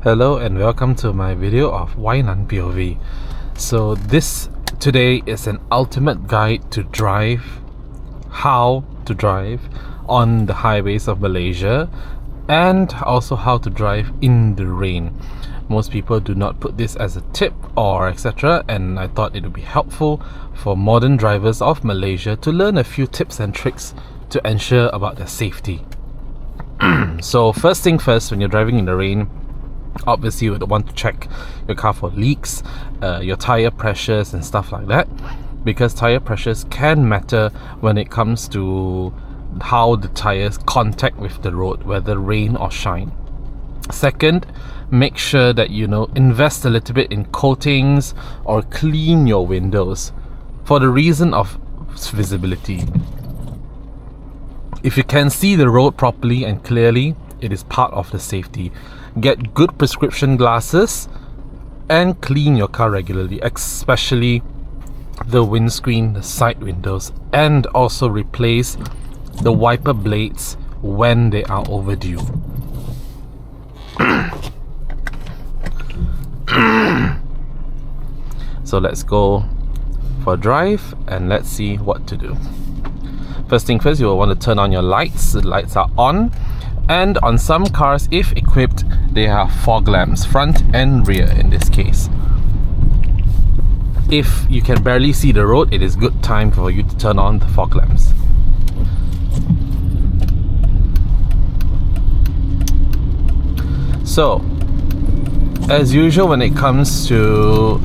Hello and welcome to my video of Wainan POV. So this today is an ultimate guide to drive, how to drive on the highways of Malaysia, and also how to drive in the rain. Most people do not put this as a tip or etc, and I thought it would be helpful for modern drivers of Malaysia to learn a few tips and tricks to ensure about their safety. So first thing first, when you're driving in the rain, obviously you would want to check your car for leaks, your tire pressures and stuff like that, because tire pressures can matter when it comes to how the tires contact with the road, whether rain or shine. Second, make sure that invest a little bit in coatings or clean your windows for the reason of visibility. If you can see the road properly and clearly, it is part of the safety. Get good prescription glasses and clean your car regularly, especially the windscreen, the side windows, and also replace the wiper blades when they are overdue. So let's go for a drive and let's see what to do. First thing first, you will want to turn on your lights. The lights are on, and on some cars, if equipped, they have fog lamps, front and rear in this case. If you can barely see the road, it is good time for you to turn on the fog lamps. So, as usual, when it comes to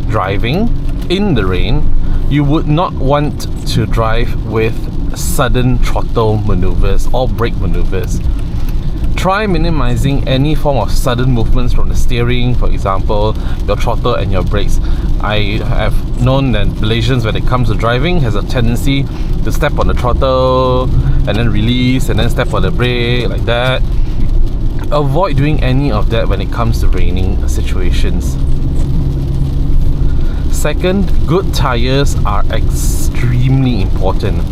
driving in the rain, you would not want to drive with sudden throttle maneuvers or brake maneuvers. Try minimizing any form of sudden movements from the steering, for example, your throttle and your brakes. I have known that Malaysians, when it comes to driving, has a tendency to step on the throttle and then release and then step on the brake like that. Avoid doing any of that when it comes to raining situations. Second, good tires are extremely important.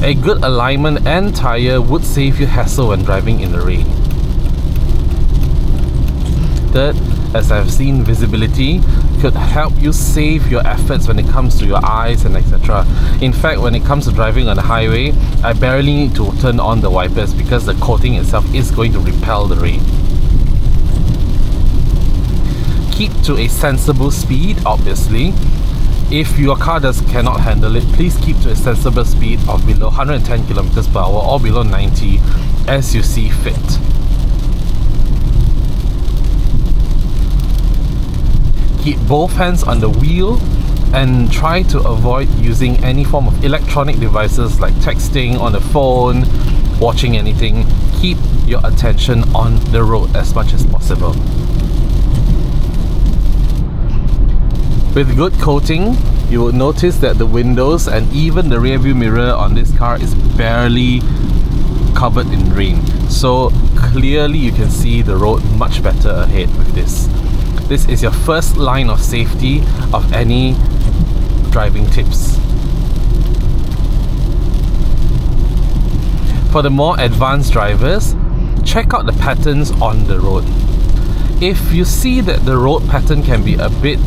A good alignment and tire would save you hassle when driving in the rain. Third, as I've seen, visibility could help you save your efforts when it comes to your eyes and etc. In fact, when it comes to driving on the highway, I barely need to turn on the wipers because the coating itself is going to repel the rain. Keep to a sensible speed, obviously. If your car cannot handle it, please keep to a sensible speed of below 110 km per hour or below 90 as you see fit. Keep both hands on the wheel and try to avoid using any form of electronic devices like texting on the phone, watching anything. Keep your attention on the road as much as possible. With good coating, you will notice that the windows and even the rear view mirror on this car is barely covered in rain. So clearly you can see the road much better ahead with this. This is your first line of safety of any driving tips. For the more advanced drivers, check out the patterns on the road. If you see that the road pattern can be a bit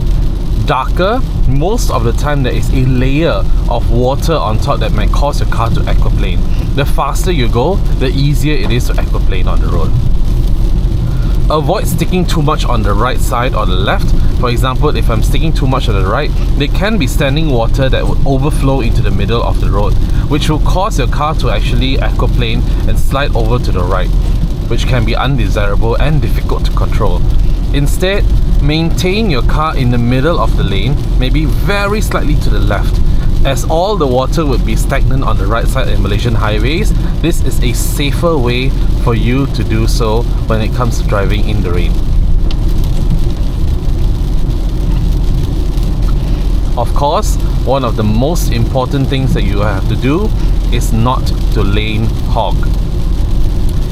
darker, most of the time there is a layer of water on top that might cause your car to aquaplane. The faster you go, the easier it is to aquaplane on the road. Avoid sticking too much on the right side or the left. For example, if I'm sticking too much on the right, there can be standing water that would overflow into the middle of the road, which will cause your car to actually aquaplane and slide over to the right, which can be undesirable and difficult to control. Instead, maintain your car in the middle of the lane, maybe very slightly to the left. As all the water would be stagnant on the right side in Malaysian highways, this is a safer way for you to do so when it comes to driving in the rain. Of course, one of the most important things that you have to do is not to lane hog.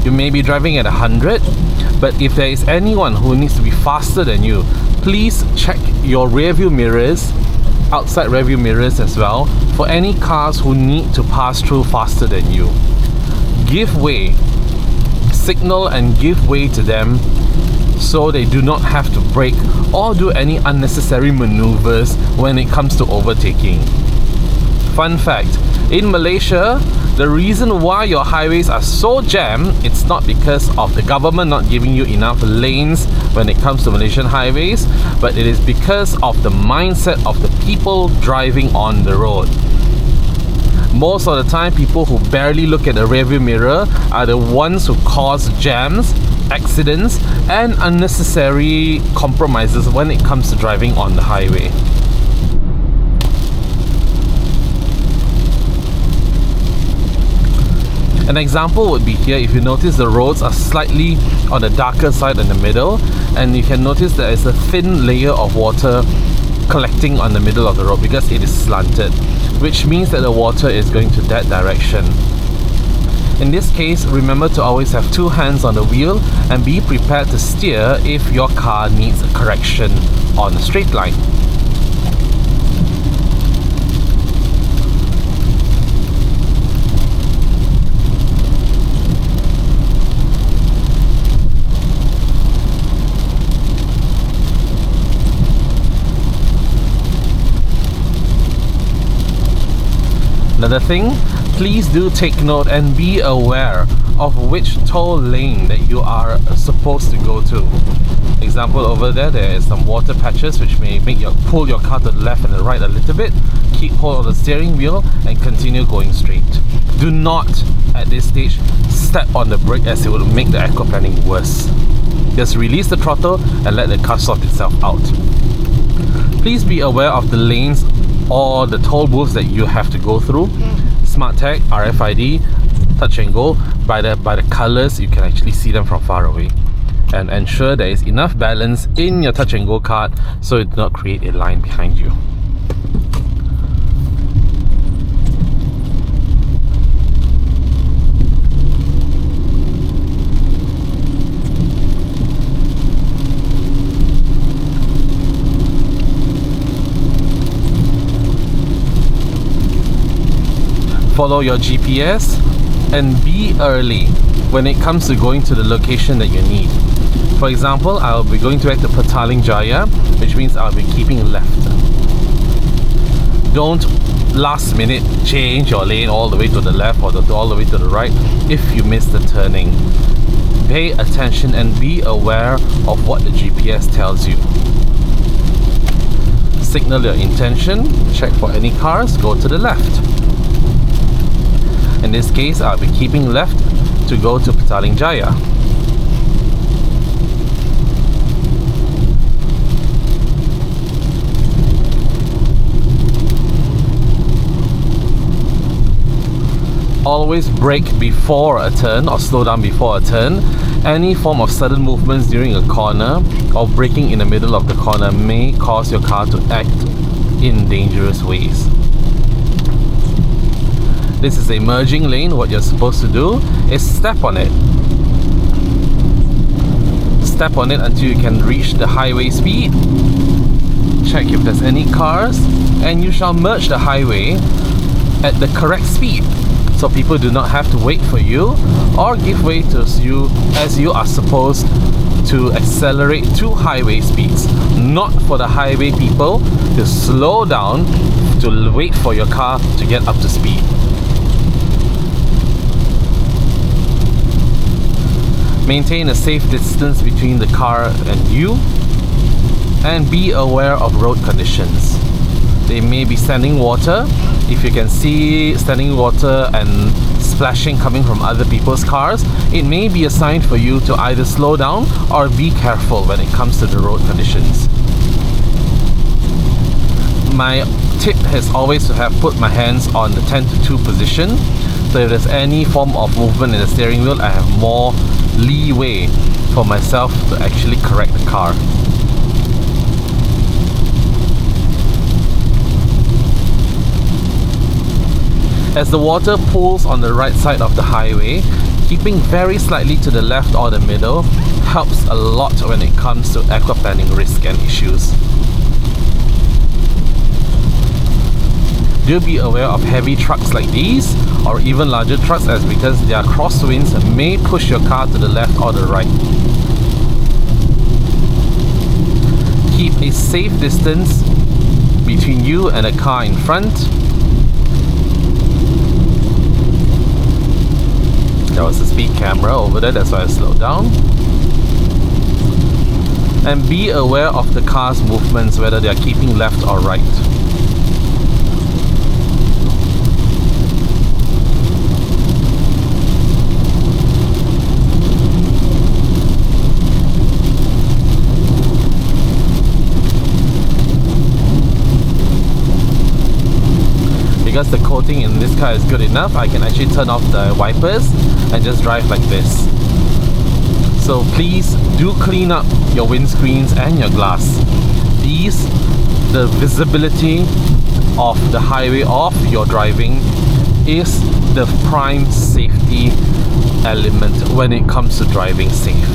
You may be driving at 100, but if there is anyone who needs to be faster than you, please check your rear view mirrors, outside rear view mirrors as well, for any cars who need to pass through faster than you. Give way, signal and give way to them so they do not have to brake or do any unnecessary maneuvers when it comes to overtaking. Fun fact, in Malaysia, the reason why your highways are so jammed, it's not because of the government not giving you enough lanes when it comes to Malaysian highways, but it is because of the mindset of the people driving on the road. Most of the time, people who barely look at the rearview mirror are the ones who cause jams, accidents, and unnecessary compromises when it comes to driving on the highway. An example would be here. If you notice, the roads are slightly on the darker side in the middle, and you can notice there is a thin layer of water collecting on the middle of the road because it is slanted, which means that the water is going to that direction. In this case, remember to always have two hands on the wheel and be prepared to steer if your car needs a correction on a straight line. Another thing, please do take note and be aware of which toll lane that you are supposed to go to. Example, over there is some water patches which may make you pull your car to the left and the right a little bit. Keep hold of the steering wheel and continue going straight. Do not, at this stage, step on the brake as it will make the aquaplaning worse. Just release the throttle and let the car sort itself out. Please be aware of the lanes or the toll booths that you have to go through. Smart tag, RFID, touch and go. By the colors, you can actually see them from far away. And ensure there is enough balance in your touch and go card so it does not create a line behind you. Follow your GPS and be early when it comes to going to the location that you need. For example, I'll be going to Petaling Jaya, which means I'll be keeping left. Don't last minute change your lane all the way to the left or all the way to the right if you miss the turning. Pay attention and be aware of what the GPS tells you. Signal your intention, check for any cars, go to the left. In this case, I'll be keeping left to go to Petaling Jaya. Always brake before a turn or slow down before a turn. Any form of sudden movements during a corner or braking in the middle of the corner may cause your car to act in dangerous ways. This is a merging lane. What you're supposed to do is step on it. Step on it until you can reach the highway speed. Check if there's any cars, and you shall merge the highway at the correct speed, so people do not have to wait for you or give way to you as you are supposed to accelerate to highway speeds. Not for the highway people to slow down to wait for your car to get up to speed. Maintain a safe distance between the car and you, and be aware of road conditions. They may be standing water. If you can see standing water and splashing coming from other people's cars, it may be a sign for you to either slow down or be careful when it comes to the road conditions. My tip has always to have put my hands on the 10 to 2 position, so if there's any form of movement in the steering wheel, I have more leeway for myself to actually correct the car. As the water pools on the right side of the highway, keeping very slightly to the left or the middle helps a lot when it comes to aquaplaning risk and issues. Do be aware of heavy trucks like these, or even larger trucks, as because their crosswinds may push your car to the left or the right. a safe distance between you and a car in front. There was a speed camera over there, that's why I slowed down. And be aware of the car's movements, whether they are keeping left or right. Because the coating in this car is good enough, I can actually turn off the wipers and just drive like this. So please do clean up your windscreens and your glass. The visibility of the highway of your driving is the prime safety element when it comes to driving safe.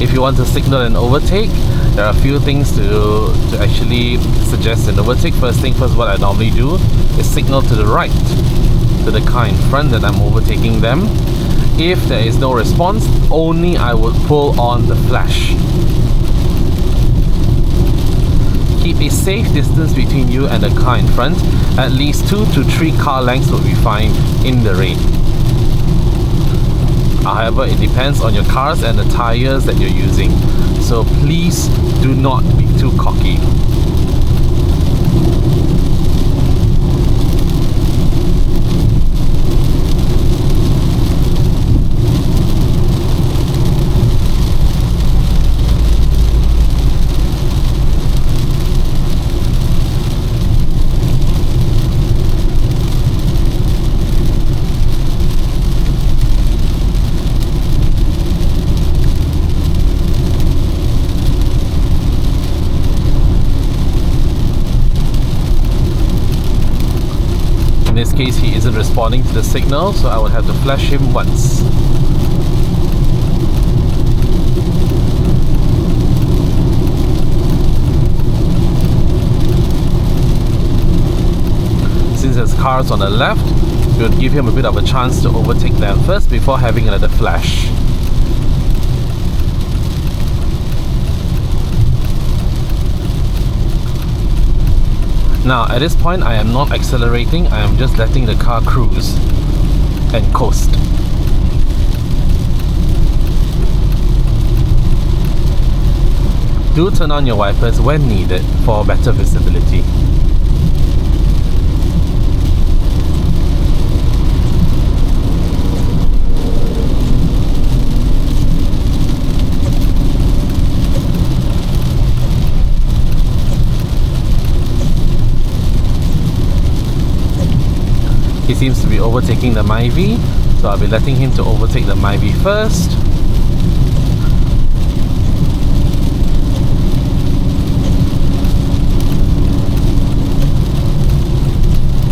If you want to signal and overtake, there are a few things to actually suggest an overtake. First thing first, what I normally do is signal to the right, to the car in front that I'm overtaking them. If there is no response, only I would pull on the flash. Keep a safe distance between you and the car in front. At least 2 to 3 car lengths would be fine in the rain. However, it depends on your cars and the tires that you're using. So please do not be too cocky. In this case, he isn't responding to the signal, so I would have to flash him once. Since there's cars on the left, we would give him a bit of a chance to overtake them first before having another flash. Now, at this point, I am not accelerating, I am just letting the car cruise and coast. Do turn on your wipers when needed for better visibility. He seems to be overtaking the Myvi, so I'll be letting him to overtake the Myvi first.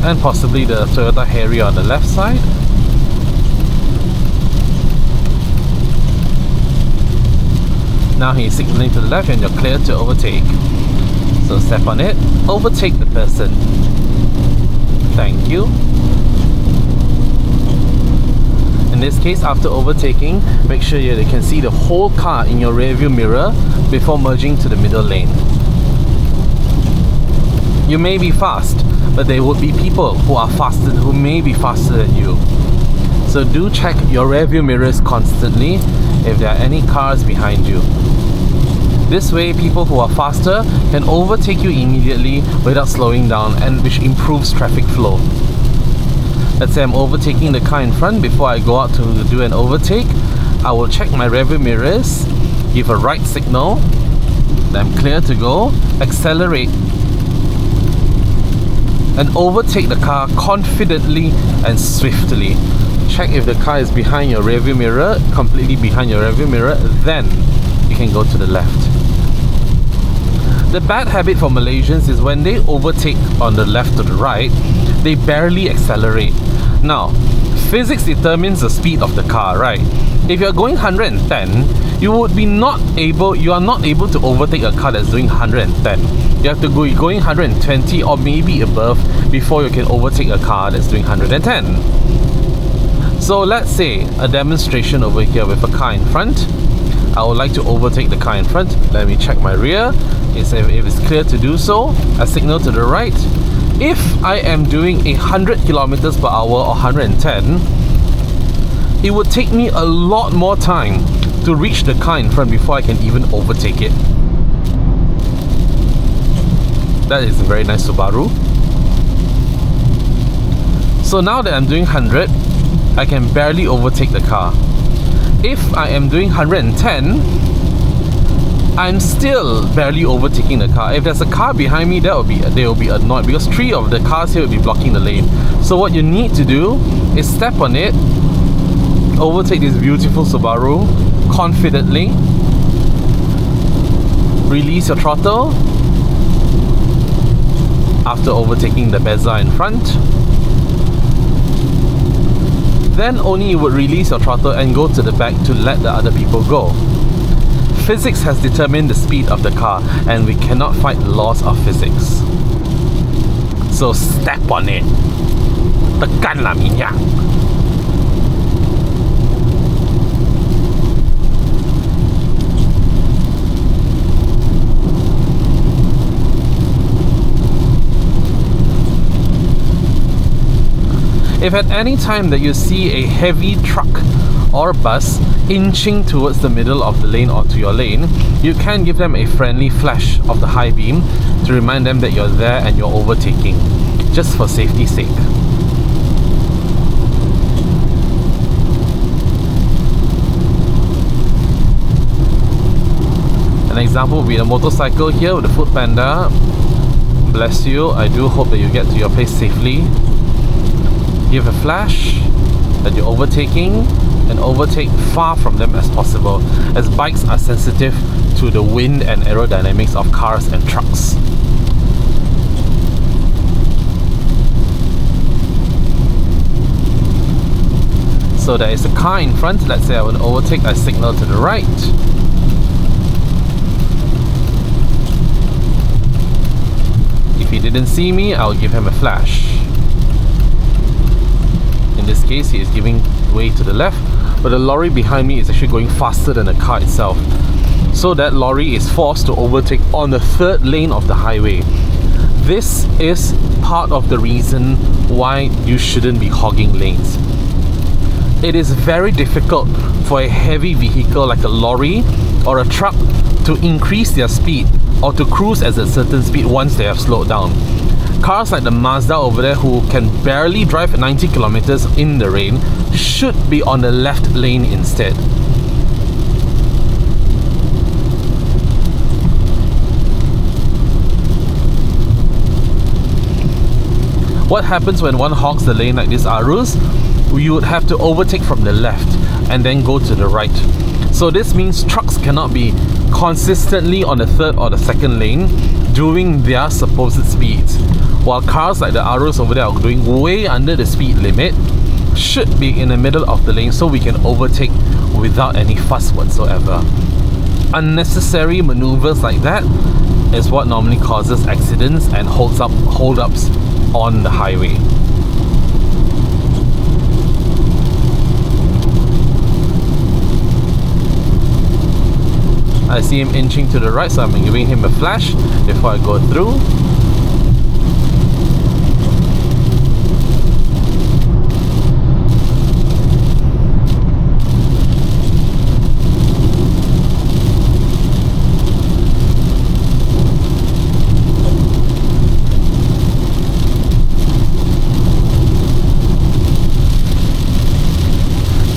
And possibly the Toyota Harrier on the left side. Now he's signaling to the left and you're clear to overtake. So step on it, overtake the person. Thank you. In this case, after overtaking, make sure you can see the whole car in your rearview mirror before merging to the middle lane. You may be fast, but there would be people who may be faster than you. So do check your rearview mirrors constantly if there are any cars behind you. This way, people who are faster can overtake you immediately without slowing down, and which improves traffic flow. Let's say I'm overtaking the car in front. Before I go out to do an overtake, I will check my rearview mirrors, give a right signal, then I'm clear to go, accelerate, and overtake the car confidently and swiftly. Check if the car is behind your rearview mirror, completely behind your rearview mirror, then you can go to the left. The bad habit for Malaysians is when they overtake on the left or the right, they barely accelerate. Now, physics determines the speed of the car, right? If you're going 110, you are not able to overtake a car that's doing 110. You have to go going 120 or maybe above before you can overtake a car that's doing 110. So let's say a demonstration over here with a car in front. I would like to overtake the car in front. Let me check my rear. If it's clear to do so, I signal to the right. If I am doing 100 kilometers per hour or 110, it would take me a lot more time to reach the car in front before I can even overtake it. That is a very nice Subaru. So now that I'm doing 100, I can barely overtake the car. If I am doing 110, I'm still barely overtaking the car. If there's a car behind me, they will be annoyed because 3 of the cars here will be blocking the lane. So what you need to do is step on it, overtake this beautiful Subaru confidently, release your throttle after overtaking the Bezza in front. Then only you would release your throttle and go to the back to let the other people go. Physics has determined the speed of the car and we cannot fight the laws of physics. So step on it. Tekanlah minyak. If at any time that you see a heavy truck or bus inching towards the middle of the lane or to your lane, you can give them a friendly flash of the high beam to remind them that you're there and you're overtaking, just for safety's sake. An example would be a motorcycle here with the Food Panda. Bless you, I do hope that you get to your place safely. Give a flash that you're overtaking and overtake far from them as possible, as bikes are sensitive to the wind and aerodynamics of cars and trucks. So there is a car in front. Let's say I want to overtake, I signal to the right. If he didn't see me, I'll give him a flash. In this case, he is giving way to the left, but the lorry behind me is actually going faster than the car itself. So that lorry is forced to overtake on the 3rd lane of the highway. This is part of the reason why you shouldn't be hogging lanes. It is very difficult for a heavy vehicle like a lorry or a truck to increase their speed or to cruise at a certain speed once they have slowed down. Cars like the Mazda over there, who can barely drive 90 kilometers in the rain, should be on the left lane instead. What happens when one hogs the lane like this Arus? You would have to overtake from the left and then go to the right. So this means trucks cannot be consistently on the 3rd or the 2nd lane doing their supposed speeds, while cars like the Arus over there are doing way under the speed limit, should be in the middle of the lane so we can overtake without any fuss whatsoever. Unnecessary maneuvers like that is what normally causes accidents and hold-ups on the highway. I see him inching to the right, so I'm giving him a flash before I go through.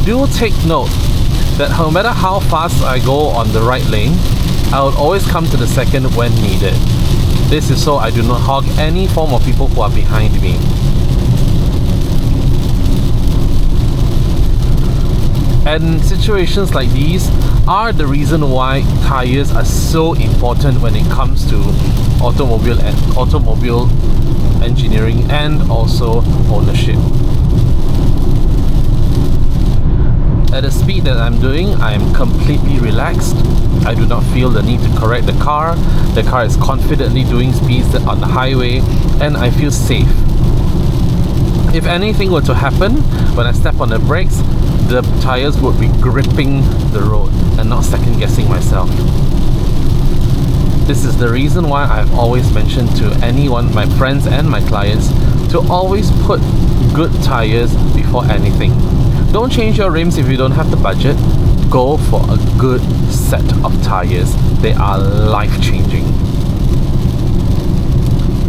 Do take note that no matter how fast I go on the right lane, I will always come to the 2nd when needed. This is so I do not hog any form of people who are behind me. And situations like these are the reason why tires are so important when it comes to automobile engineering and also ownership. At the speed that I'm doing, I am completely relaxed. I do not feel the need to correct the car. The car is confidently doing speeds on the highway and I feel safe. If anything were to happen, when I step on the brakes, the tires would be gripping the road. and not second guessing myself. This is the reason why I've always mentioned to anyone, my friends and my clients, to always put good tires before anything. Don't change your rims if you don't have the budget. Go for a good set of tires. They are life-changing.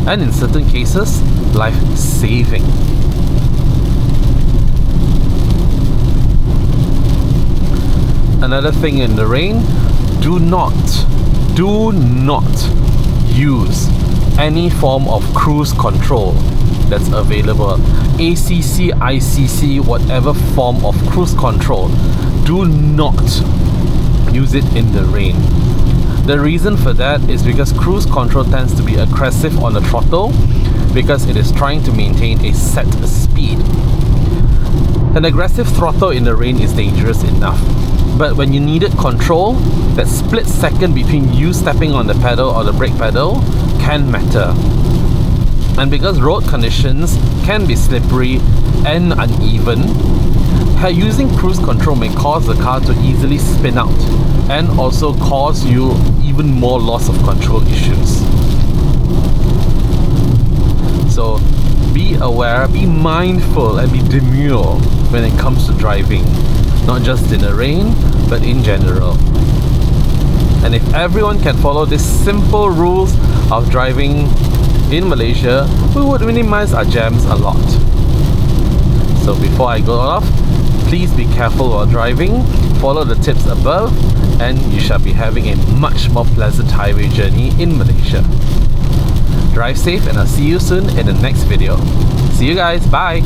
And in certain cases, life-saving. Another thing in the rain, do not use any form of cruise control that's available. ACC, ICC, whatever form of cruise control, do not use it in the rain. The reason for that is because cruise control tends to be aggressive on the throttle because it is trying to maintain a set speed. An aggressive throttle in the rain is dangerous enough. But when you needed control, that split second between you stepping on the pedal or the brake pedal can matter. And because road conditions can be slippery and uneven, using cruise control may cause the car to easily spin out and also cause you even more loss of control issues. So be aware, be mindful, and be demure when it comes to driving. Not just in the rain, but in general. And if everyone can follow these simple rules of driving in Malaysia, we would minimize our jams a lot. So before I go off, please be careful while driving, follow the tips above, and you shall be having a much more pleasant highway journey in Malaysia. Drive safe, and I'll see you soon in the next video. See you guys, bye!